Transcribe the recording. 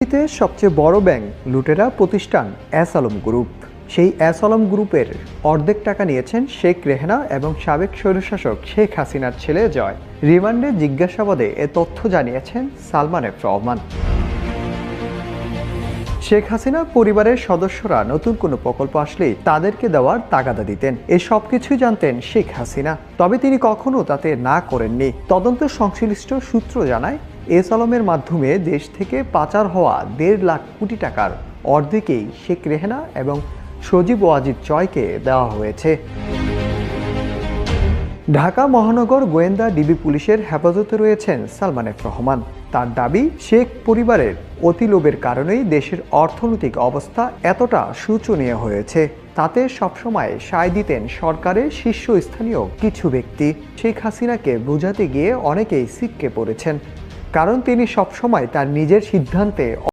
পৃথিবীতে সবচেয়ে বড় ব্যাংক লুটেরা প্রতিষ্ঠান এস আলম গ্রুপ। সেই এস আলম গ্রুপের অর্ধেক টাকা নিয়েছেন শেখ রেহানা এবং সাবেক স্বৈরশাসক শেখ হাসিনার ছেলে জয়। রিমান্ডে জিজ্ঞাসাবাদে এ তথ্য জানিয়েছেন সালমান এফ রহমান। শেখ হাসিনা পরিবারের সদস্যরা নতুন কোনো প্রকল্প আসলেই তাদেরকে দেওয়ার তাগাদা দিতেন। এই সব কিছুই জানতেন শেখ হাসিনা, তবে তিনি কখনো তাতে না করেননি। তদন্ত সংশ্লিষ্ট সূত্র জানায়, এস আলমের মাধ্যমে দেশ থেকে পাচার হওয়া 1.5 লাখ কোটি টাকার অর্ধেকেই শেখ রেহানা এবং সজীব ওয়াজিদ জয়কে দেওয়া হয়েছে। ঢাকা মহানগর গোয়েন্দা ডিবি পুলিশের হেফাজতে রয়েছেন সালমান এফ রহমান। তার দাবি, শেখ পরিবারের অতি লোভের কারণেই দেশের অর্থনৈতিক অবস্থা এতটা শোচনীয় হয়েছে। তাতে সবসময় সায় দিতেন সরকারের শীর্ষস্থানীয় কিছু ব্যক্তি। শেখ হাসিনাকে বোঝাতে গিয়ে অনেকেই ছিটকে পড়েছেন, কারণ তিনি সবসময় তার নিজের সিদ্ধান্তে